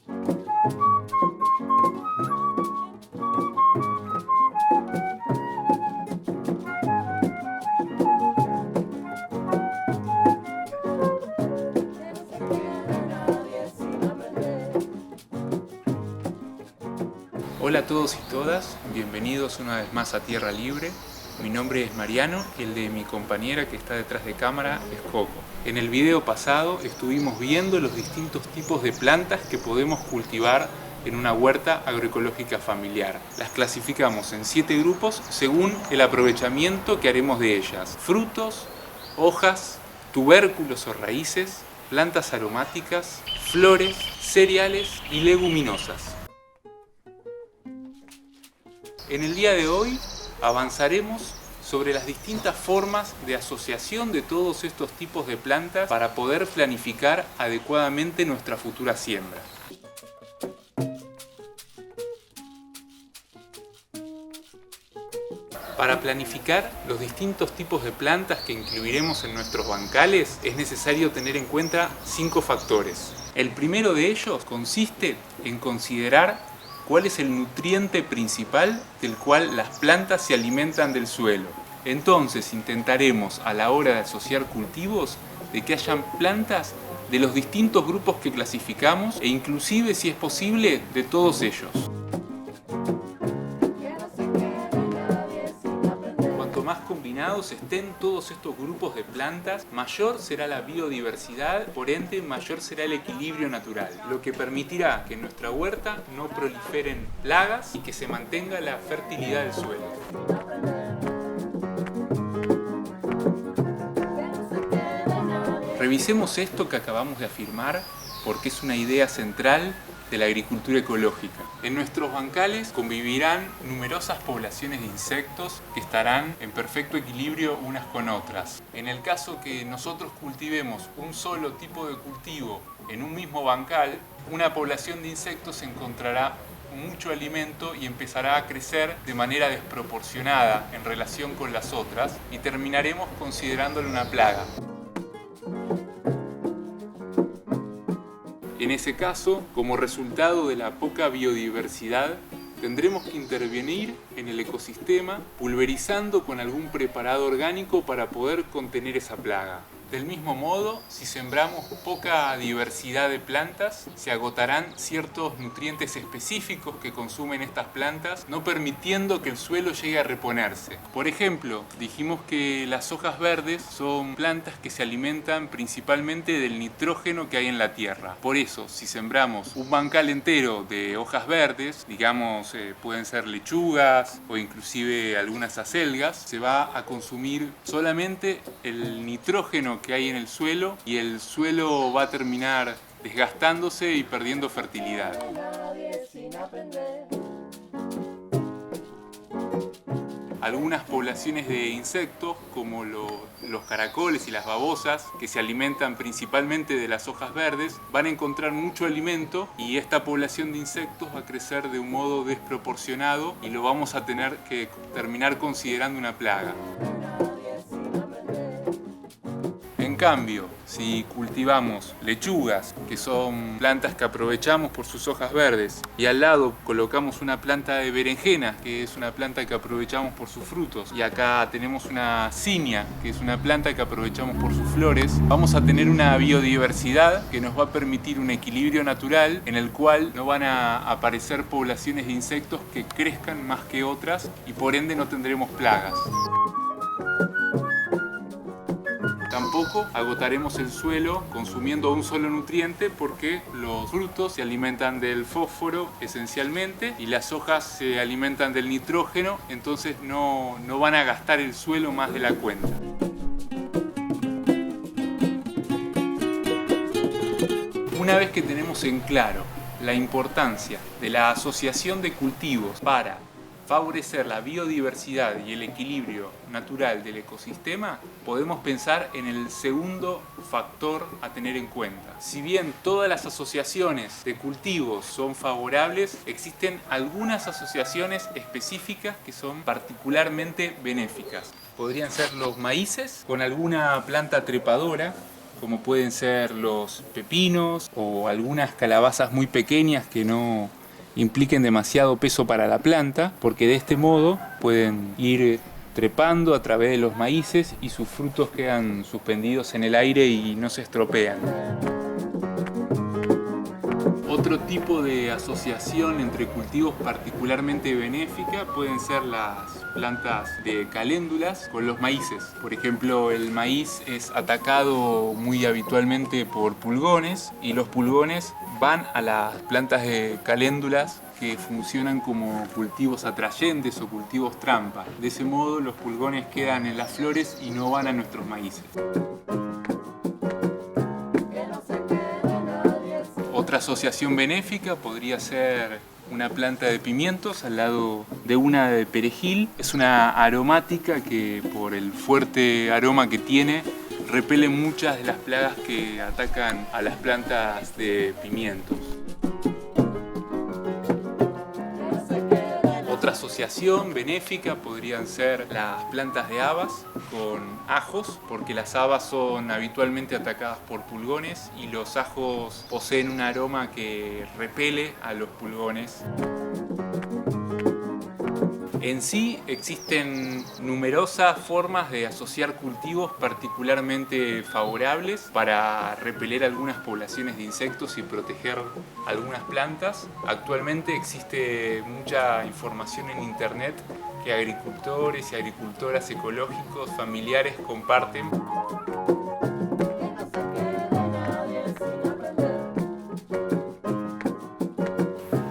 Hola a todos y todas, bienvenidos una vez más a Tierra Libre. Mi nombre es Mariano y el de mi compañera que está detrás de cámara es Coco. En el video pasado estuvimos viendo los distintos tipos de plantas que podemos cultivar en una huerta agroecológica familiar. Las clasificamos en 7 grupos según el aprovechamiento que haremos de ellas: frutos, hojas, tubérculos o raíces, plantas aromáticas, flores, cereales y leguminosas. En el día de hoy avanzaremos sobre las distintas formas de asociación de todos estos tipos de plantas para poder planificar adecuadamente nuestra futura siembra. Para planificar los distintos tipos de plantas que incluiremos en nuestros bancales es necesario tener en cuenta 5 factores. El primero de ellos consiste en considerar cuál es el nutriente principal del cual las plantas se alimentan del suelo. Entonces intentaremos a la hora de asociar cultivos de que hayan plantas de los distintos grupos que clasificamos e inclusive, si es posible, de todos ellos. Cuanto más combinados estén todos estos grupos de plantas, mayor será la biodiversidad, por ende mayor será el equilibrio natural, lo que permitirá que en nuestra huerta no proliferen plagas y que se mantenga la fertilidad del suelo. Revisemos esto que acabamos de afirmar porque es una idea central de la agricultura ecológica. En nuestros bancales convivirán numerosas poblaciones de insectos que estarán en perfecto equilibrio unas con otras. En el caso que nosotros cultivemos un solo tipo de cultivo en un mismo bancal, una población de insectos encontrará mucho alimento y empezará a crecer de manera desproporcionada en relación con las otras y terminaremos considerándole una plaga. En ese caso, como resultado de la poca biodiversidad, tendremos que intervenir en el ecosistema pulverizando con algún preparado orgánico para poder contener esa plaga. Del mismo modo, si sembramos poca diversidad de plantas, se agotarán ciertos nutrientes específicos que consumen estas plantas, no permitiendo que el suelo llegue a reponerse. Por ejemplo, dijimos que las hojas verdes son plantas que se alimentan principalmente del nitrógeno que hay en la tierra. Por eso, si sembramos un bancal entero de hojas verdes, digamos, pueden ser lechugas o inclusive algunas acelgas, se va a consumir solamente el nitrógeno que hay en el suelo y el suelo va a terminar desgastándose y perdiendo fertilidad. Algunas poblaciones de insectos, como los caracoles y las babosas, que se alimentan principalmente de las hojas verdes, van a encontrar mucho alimento y esta población de insectos va a crecer de un modo desproporcionado y lo vamos a tener que terminar considerando una plaga. En cambio, si cultivamos lechugas, que son plantas que aprovechamos por sus hojas verdes, y al lado colocamos una planta de berenjena, que es una planta que aprovechamos por sus frutos, y acá tenemos una zinnia, que es una planta que aprovechamos por sus flores, vamos a tener una biodiversidad que nos va a permitir un equilibrio natural en el cual no van a aparecer poblaciones de insectos que crezcan más que otras y por ende no tendremos plagas. Tampoco agotaremos el suelo consumiendo un solo nutriente porque los frutos se alimentan del fósforo esencialmente y las hojas se alimentan del nitrógeno, entonces no van a gastar el suelo más de la cuenta. Una vez que tenemos en claro la importancia de la asociación de cultivos para favorecer la biodiversidad y el equilibrio natural del ecosistema, podemos pensar en el segundo factor a tener en cuenta. Si bien todas las asociaciones de cultivos son favorables, existen algunas asociaciones específicas que son particularmente benéficas. Podrían ser los maíces con alguna planta trepadora, como pueden ser los pepinos o algunas calabazas muy pequeñas que no impliquen demasiado peso para la planta, porque de este modo pueden ir trepando a través de los maíces y sus frutos quedan suspendidos en el aire y no se estropean. Otro tipo de asociación entre cultivos particularmente benéfica pueden ser las plantas de caléndulas con los maíces. Por ejemplo, el maíz es atacado muy habitualmente por pulgones y los pulgones van a las plantas de caléndulas que funcionan como cultivos atrayentes o cultivos trampa. De ese modo los pulgones quedan en las flores y no van a nuestros maíces. Otra asociación benéfica podría ser una planta de pimientos al lado de una de perejil. Es una aromática que por el fuerte aroma que tiene repele muchas de las plagas que atacan a las plantas de pimientos. Otra asociación benéfica podrían ser las plantas de habas con ajos, porque las habas son habitualmente atacadas por pulgones y los ajos poseen un aroma que repele a los pulgones. En sí existen numerosas formas de asociar cultivos particularmente favorables para repeler algunas poblaciones de insectos y proteger algunas plantas. Actualmente existe mucha información en internet que agricultores y agricultoras ecológicos familiares comparten.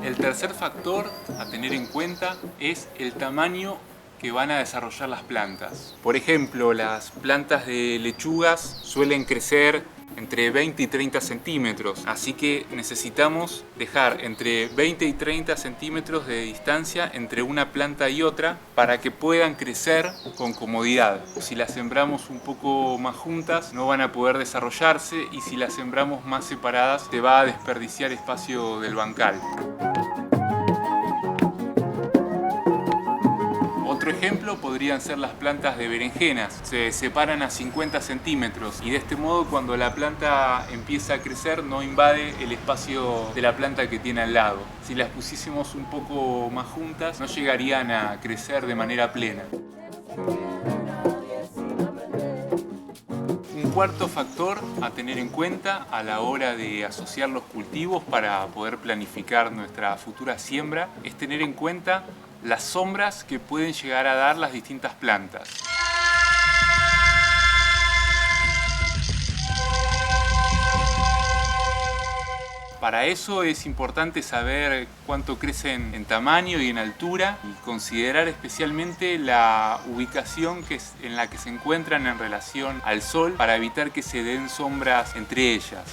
El tercer factor a tener en cuenta es el tamaño que van a desarrollar las plantas. Por ejemplo, las plantas de lechugas suelen crecer entre 20 y 30 centímetros, así que necesitamos dejar entre 20 y 30 centímetros de distancia entre una planta y otra para que puedan crecer con comodidad. Si las sembramos un poco más juntas no van a poder desarrollarse, y si las sembramos más separadas se va a desperdiciar espacio del bancal. Otro ejemplo podrían ser las plantas de berenjenas. Se separan a 50 centímetros y de este modo cuando la planta empieza a crecer no invade el espacio de la planta que tiene al lado. Si las pusiésemos un poco más juntas no llegarían a crecer de manera plena. Un cuarto factor a tener en cuenta a la hora de asociar los cultivos para poder planificar nuestra futura siembra es tener en cuenta las sombras que pueden llegar a dar las distintas plantas. Para eso es importante saber cuánto crecen en tamaño y en altura y considerar especialmente la ubicación en la que se encuentran en relación al sol para evitar que se den sombras entre ellas.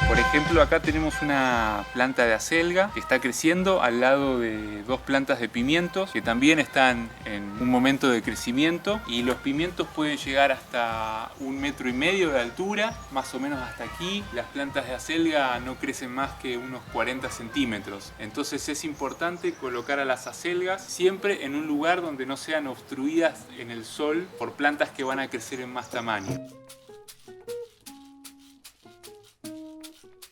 Por ejemplo, acá tenemos una planta de acelga que está creciendo al lado de dos plantas de pimientos que también están en un momento de crecimiento, y los pimientos pueden llegar hasta 1,5 metros de altura, más o menos hasta aquí. Las plantas de acelga no crecen más que unos 40 centímetros. Entonces es importante colocar a las acelgas siempre en un lugar donde no sean obstruidas en el sol por plantas que van a crecer en más tamaño.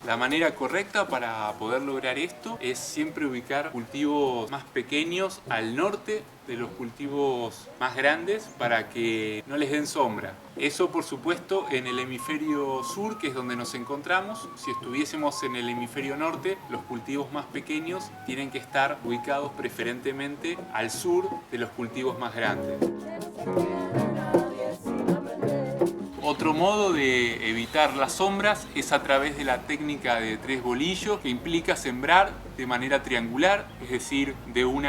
La manera correcta para poder lograr esto es siempre ubicar cultivos más pequeños al norte de los cultivos más grandes para que no les den sombra. Eso, por supuesto, en el hemisferio sur, que es donde nos encontramos. Si estuviésemos en el hemisferio norte, los cultivos más pequeños tienen que estar ubicados preferentemente al sur de los cultivos más grandes. Otro modo de evitar las sombras es a través de la técnica de 3 bolillos, que implica sembrar de manera triangular, es decir, de un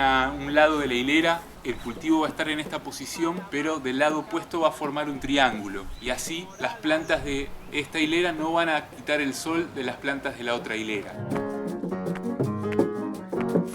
lado de la hilera el cultivo va a estar en esta posición, pero del lado opuesto va a formar un triángulo, y así las plantas de esta hilera no van a quitar el sol de las plantas de la otra hilera.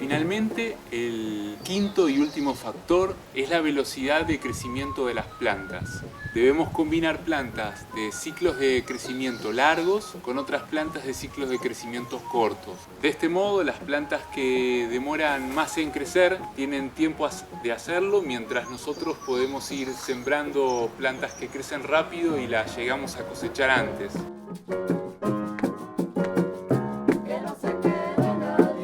Finalmente, el quinto y último factor es la velocidad de crecimiento de las plantas. Debemos combinar plantas de ciclos de crecimiento largos con otras plantas de ciclos de crecimiento cortos. De este modo, las plantas que demoran más en crecer tienen tiempo de hacerlo, mientras nosotros podemos ir sembrando plantas que crecen rápido y las llegamos a cosechar antes.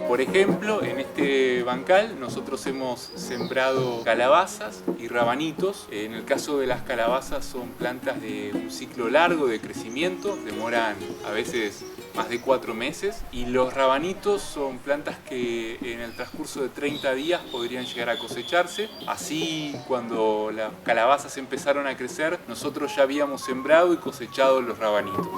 Por ejemplo, en este bancal nosotros hemos sembrado calabazas y rabanitos. En el caso de las calabazas son plantas de un ciclo largo de crecimiento, demoran a veces más de 4 meses, y los rabanitos son plantas que en el transcurso de 30 días podrían llegar a cosecharse. Así, cuando las calabazas empezaron a crecer, nosotros ya habíamos sembrado y cosechado los rabanitos.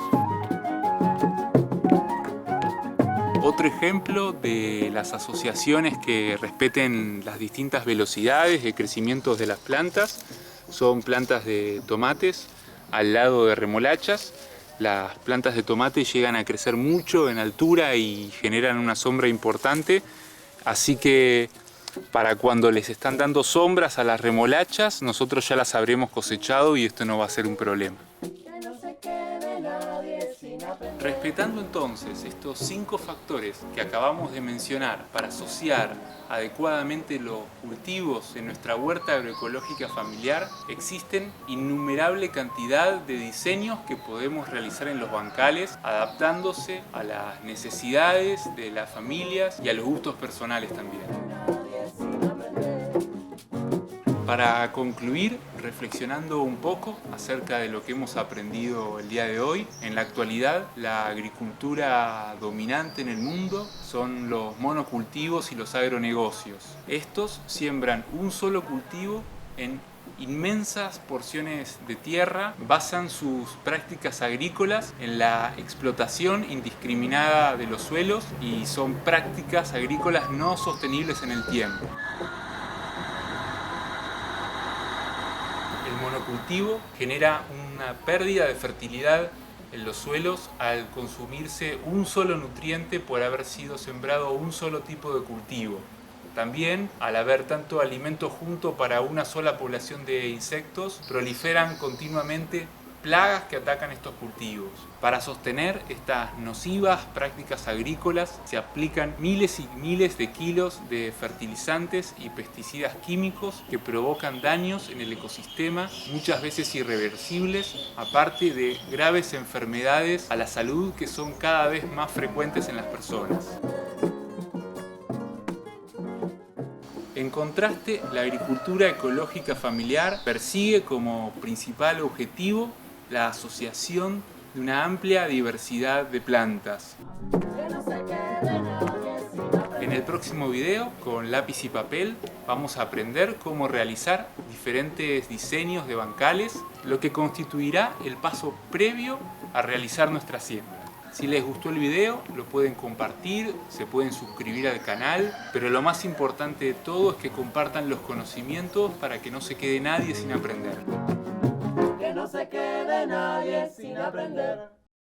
Otro ejemplo de las asociaciones que respeten las distintas velocidades de crecimiento de las plantas son plantas de tomates al lado de remolachas. Las plantas de tomate llegan a crecer mucho en altura y generan una sombra importante, así que para cuando les están dando sombras a las remolachas, nosotros ya las habremos cosechado y esto no va a ser un problema. Respetando entonces estos 5 factores que acabamos de mencionar para asociar adecuadamente los cultivos en nuestra huerta agroecológica familiar, existen innumerable cantidad de diseños que podemos realizar en los bancales, adaptándose a las necesidades de las familias y a los gustos personales también. Para concluir, reflexionando un poco acerca de lo que hemos aprendido el día de hoy, en la actualidad la agricultura dominante en el mundo son los monocultivos y los agronegocios. Estos siembran un solo cultivo en inmensas porciones de tierra, basan sus prácticas agrícolas en la explotación indiscriminada de los suelos y son prácticas agrícolas no sostenibles en el tiempo. El monocultivo genera una pérdida de fertilidad en los suelos al consumirse un solo nutriente por haber sido sembrado un solo tipo de cultivo. También, al haber tanto alimento junto para una sola población de insectos, proliferan continuamente plagas que atacan estos cultivos. Para sostener estas nocivas prácticas agrícolas se aplican miles y miles de kilos de fertilizantes y pesticidas químicos que provocan daños en el ecosistema, muchas veces irreversibles, aparte de graves enfermedades a la salud que son cada vez más frecuentes en las personas. En contraste, la agricultura ecológica familiar persigue como principal objetivo la asociación de una amplia diversidad de plantas. En el próximo video, con lápiz y papel, vamos a aprender cómo realizar diferentes diseños de bancales, lo que constituirá el paso previo a realizar nuestra siembra. Si les gustó el video, lo pueden compartir, se pueden suscribir al canal, pero lo más importante de todo es que compartan los conocimientos para que no se quede nadie sin aprender. Que no se quede nadie sin aprender.